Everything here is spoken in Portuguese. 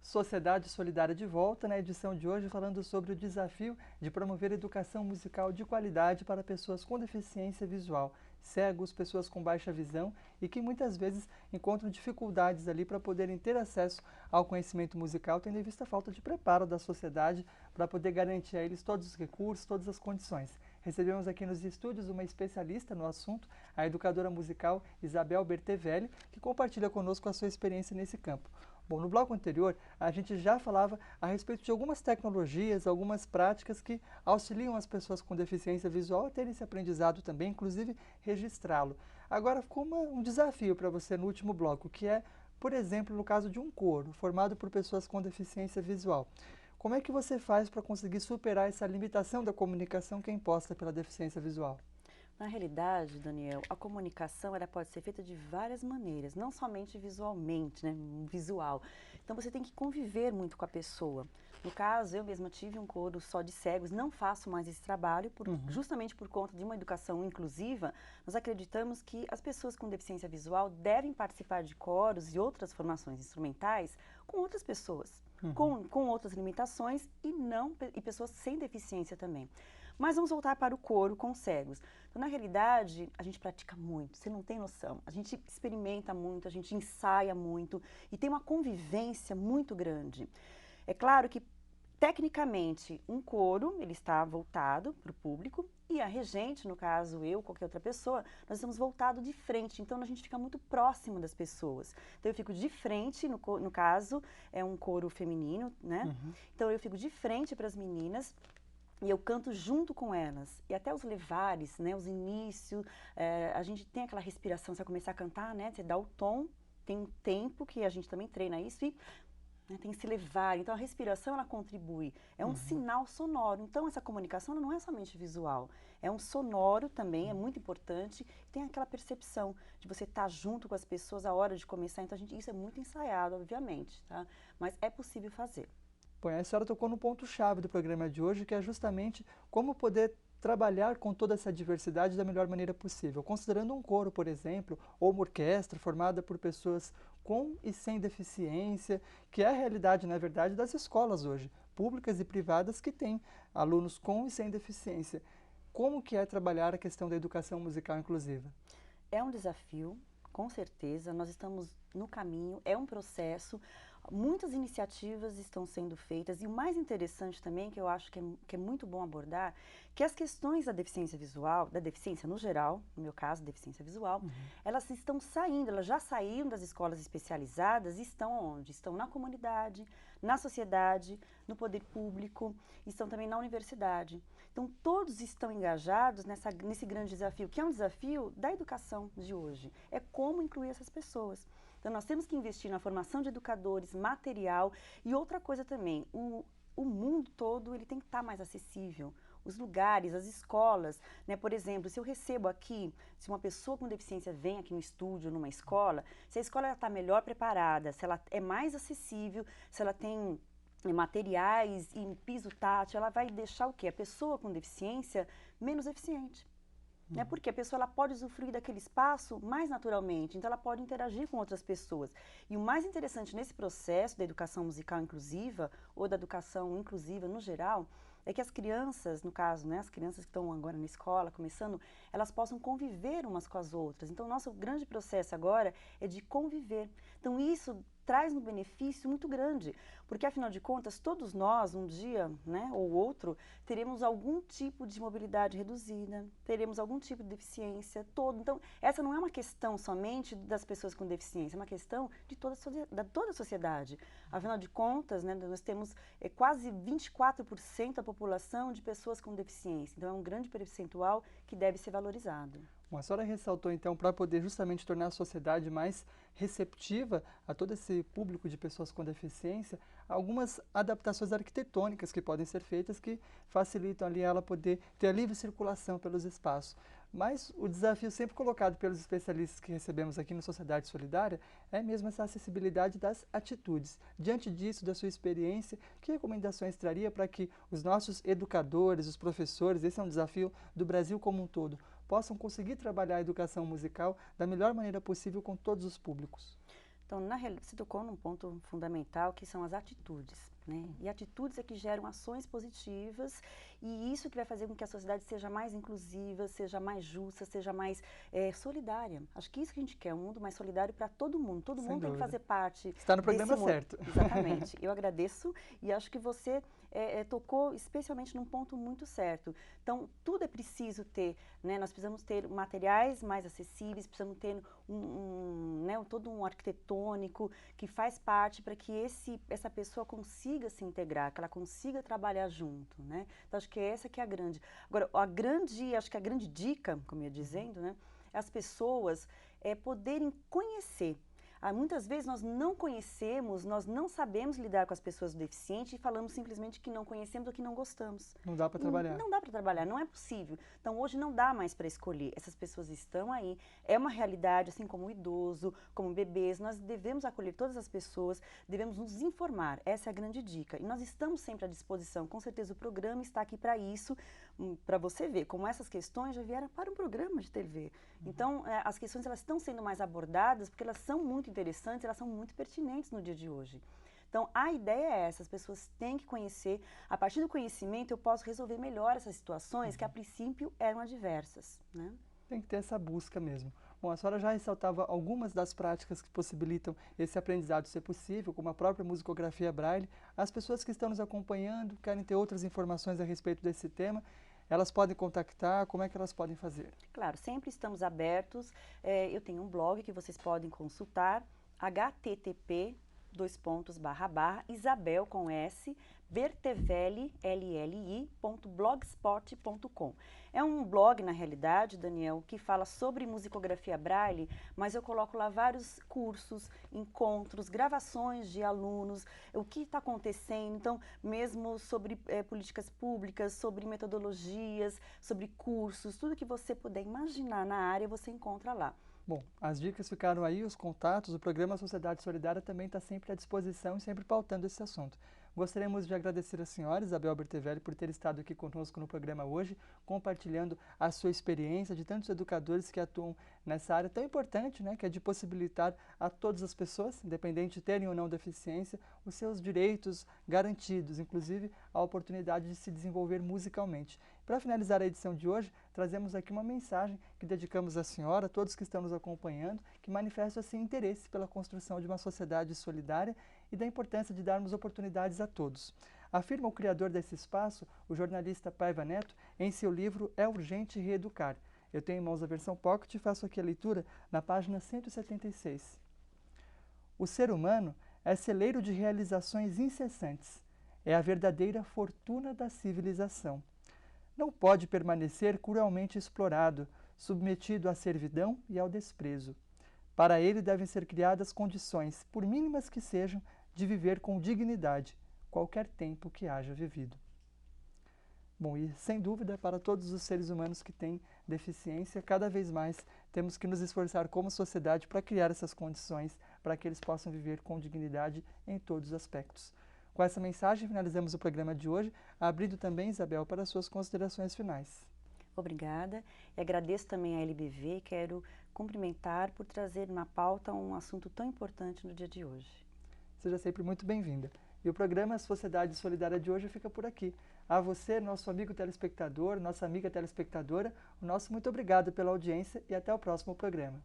Sociedade Solidária de volta na edição de hoje falando sobre o desafio de promover educação musical de qualidade para pessoas com deficiência visual, cegos, pessoas com baixa visão e que muitas vezes encontram dificuldades ali para poderem ter acesso ao conhecimento musical, tendo em vista a falta de preparo da sociedade para poder garantir a eles todos os recursos, todas as condições. Recebemos aqui nos estúdios uma especialista no assunto, a educadora musical Isabel Bertevelli, que compartilha conosco a sua experiência nesse campo. Bom, no bloco anterior, a gente já falava a respeito de algumas tecnologias, algumas práticas que auxiliam as pessoas com deficiência visual a terem esse aprendizado também, inclusive registrá-lo. Agora ficou um desafio para você no último bloco, que é, por exemplo, no caso de um coro formado por pessoas com deficiência visual. Como é que você faz para conseguir superar essa limitação da comunicação que é imposta pela deficiência visual? Na realidade, Daniel, a comunicação ela pode ser feita de várias maneiras, não somente visualmente, né, visual. Então você tem que conviver muito com a pessoa. No caso, eu mesma tive um coro só de cegos, não faço mais esse trabalho, justamente por conta de uma educação inclusiva. Nós acreditamos que as pessoas com deficiência visual devem participar de coros e outras formações instrumentais com outras pessoas, com outras limitações e pessoas sem deficiência também. Mas vamos voltar para o coro com cegos. Então, na realidade, a gente pratica muito, você não tem noção. A gente experimenta muito, a gente ensaia muito e tem uma convivência muito grande. É claro que, tecnicamente, um coro, ele está voltado para o público e a regente, no caso eu, qualquer outra pessoa, nós estamos voltados de frente, então a gente fica muito próximo das pessoas. Então eu fico de frente, no caso, é um coro feminino, né? Então eu fico de frente para as meninas, e eu canto junto com elas. E até os levares, né, os inícios, a gente tem aquela respiração, você vai começar a cantar, né, você dá o tom, tem um tempo que a gente também treina isso e tem esse levar. Então a respiração ela contribui, é um sinal sonoro. Então essa comunicação ela não é somente visual, é um sonoro também, é muito importante. Tem aquela percepção de você estar junto com as pessoas a hora de começar. Então isso é muito ensaiado, obviamente, tá? Mas é possível fazer. Bom, a senhora tocou no ponto-chave do programa de hoje, que é justamente como poder trabalhar com toda essa diversidade da melhor maneira possível. Considerando um coro, por exemplo, ou uma orquestra formada por pessoas com e sem deficiência, que é a realidade, na verdade, das escolas hoje, públicas e privadas que têm alunos com e sem deficiência. Como que é trabalhar a questão da educação musical inclusiva? É um desafio, com certeza, nós estamos no caminho, é um processo, muitas iniciativas estão sendo feitas e o mais interessante também, que eu acho que é muito bom abordar, que as questões da deficiência visual, da deficiência no geral, no meu caso, deficiência visual, elas estão saindo, elas já saíram das escolas especializadas e estão onde? Estão na comunidade, na sociedade, no poder público, estão também na universidade. Então, todos estão engajados nesse grande desafio, que é um desafio da educação de hoje. É como incluir essas pessoas. Então, nós temos que investir na formação de educadores, material e outra coisa também, o mundo todo ele tem que estar mais acessível. Os lugares, as escolas, né? Por exemplo, se eu recebo aqui, se uma pessoa com deficiência vem aqui no estúdio, numa escola, se a escola está melhor preparada, se ela é mais acessível, se ela tem materiais e piso tátil, ela vai deixar o quê? A pessoa com deficiência menos eficiente. Né? Porque a pessoa ela pode usufruir daquele espaço mais naturalmente, então ela pode interagir com outras pessoas. E o mais interessante nesse processo da educação musical inclusiva, ou da educação inclusiva no geral, é que as crianças, no caso, né, as crianças que estão agora na escola, começando, elas possam conviver umas com as outras. Então, o nosso grande processo agora é de conviver. Então, isso traz um benefício muito grande, porque afinal de contas, todos nós, um dia, né, ou outro, teremos algum tipo de mobilidade reduzida, teremos algum tipo de deficiência, todo. Então, essa não é uma questão somente das pessoas com deficiência, é uma questão de toda a sociedade. Afinal de contas, né, nós temos quase 24% da população de pessoas com deficiência, então é um grande percentual que deve ser valorizado. Bom, a senhora ressaltou, então, para poder justamente tornar a sociedade mais receptiva a todo esse público de pessoas com deficiência, algumas adaptações arquitetônicas que podem ser feitas que facilitam ali ela poder ter a livre circulação pelos espaços. Mas o desafio sempre colocado pelos especialistas que recebemos aqui no Sociedade Solidária é mesmo essa acessibilidade das atitudes. Diante disso, da sua experiência, que recomendações traria para que os nossos educadores, os professores, esse é um desafio do Brasil como um todo, possam conseguir trabalhar a educação musical da melhor maneira possível com todos os públicos? Então, na realidade, você tocou num ponto fundamental, que são as atitudes, né? E atitudes é que geram ações positivas, e isso que vai fazer com que a sociedade seja mais inclusiva, seja mais justa, seja mais solidária. Acho que isso que a gente quer, um mundo mais solidário para todo mundo. Todo Sem mundo tem que dúvida. fazer parte Está no desse programa mundo. certo. Exatamente. Eu agradeço e acho que você tocou especialmente num ponto muito certo. Então, tudo é preciso ter, né? Nós precisamos ter materiais mais acessíveis, precisamos ter né, todo um arquitetônico que faz parte para que essa pessoa consiga se integrar, que ela consiga trabalhar junto, né? Então, acho que essa que é a grande. Agora, acho que a grande dica, como eu ia dizendo, né, é as pessoas poderem conhecer. Muitas vezes nós não conhecemos, nós não sabemos lidar com as pessoas deficientes e falamos simplesmente que não conhecemos ou que não gostamos. Não dá para trabalhar. Não dá para trabalhar, não é possível. Então hoje não dá mais para escolher. Essas pessoas estão aí, é uma realidade, assim como o idoso, como bebês. Nós devemos acolher todas as pessoas, devemos nos informar. Essa é a grande dica. E nós estamos sempre à disposição. Com certeza o programa está aqui para isso, para você ver como essas questões já vieram para um programa de TV. Então as questões elas estão sendo mais abordadas porque elas são muito interessantes, elas são muito pertinentes no dia de hoje. Então, a ideia é essa, as pessoas têm que conhecer, a partir do conhecimento eu posso resolver melhor essas situações que a princípio eram adversas, né? Tem que ter essa busca mesmo. Bom, a senhora já ressaltava algumas das práticas que possibilitam esse aprendizado ser possível, como a própria musicografia Braille. As pessoas que estão nos acompanhando, querem ter outras informações a respeito desse tema, elas podem contactar, como é que elas podem fazer? Claro, sempre estamos abertos, eu tenho um blog que vocês podem consultar, http://isabel com S, bertevelli.blogspot.com. É um blog, na realidade, Daniel, que fala sobre musicografia Braille, mas eu coloco lá vários cursos, encontros, gravações de alunos, o que está acontecendo, então, mesmo sobre políticas públicas, sobre metodologias, sobre cursos, tudo que você puder imaginar na área, você encontra lá. Bom, as dicas ficaram aí, os contatos, o programa Sociedade Solidária também está sempre à disposição e sempre pautando esse assunto. Gostaríamos de agradecer a senhora Isabel Bertevelli por ter estado aqui conosco no programa hoje, compartilhando a sua experiência de tantos educadores que atuam nessa área tão importante, né, que é de possibilitar a todas as pessoas, independente de terem ou não deficiência, os seus direitos garantidos, inclusive a oportunidade de se desenvolver musicalmente. Para finalizar a edição de hoje, trazemos aqui uma mensagem que dedicamos à senhora, a todos que estão nos acompanhando, que manifestam assim interesse pela construção de uma sociedade solidária e da importância de darmos oportunidades a todos. Afirma o criador desse espaço, o jornalista Paiva Neto, em seu livro É Urgente Reeducar. Eu tenho em mãos a versão Pocket e faço aqui a leitura na página 176. O ser humano é celeiro de realizações incessantes. É a verdadeira fortuna da civilização. Não pode permanecer cruelmente explorado, submetido à servidão e ao desprezo. Para ele devem ser criadas condições, por mínimas que sejam, de viver com dignidade, qualquer tempo que haja vivido. Bom, e sem dúvida, para todos os seres humanos que têm deficiência, cada vez mais temos que nos esforçar como sociedade para criar essas condições para que eles possam viver com dignidade em todos os aspectos. Com essa mensagem, finalizamos o programa de hoje, abrindo também, Isabel, para as suas considerações finais. Obrigada. E agradeço também à LBV, quero cumprimentar por trazer na pauta um assunto tão importante no dia de hoje. Seja sempre muito bem-vinda. E o programa Sociedade Solidária de hoje fica por aqui. A você, nosso amigo telespectador, nossa amiga telespectadora, o nosso muito obrigado pela audiência e até o próximo programa.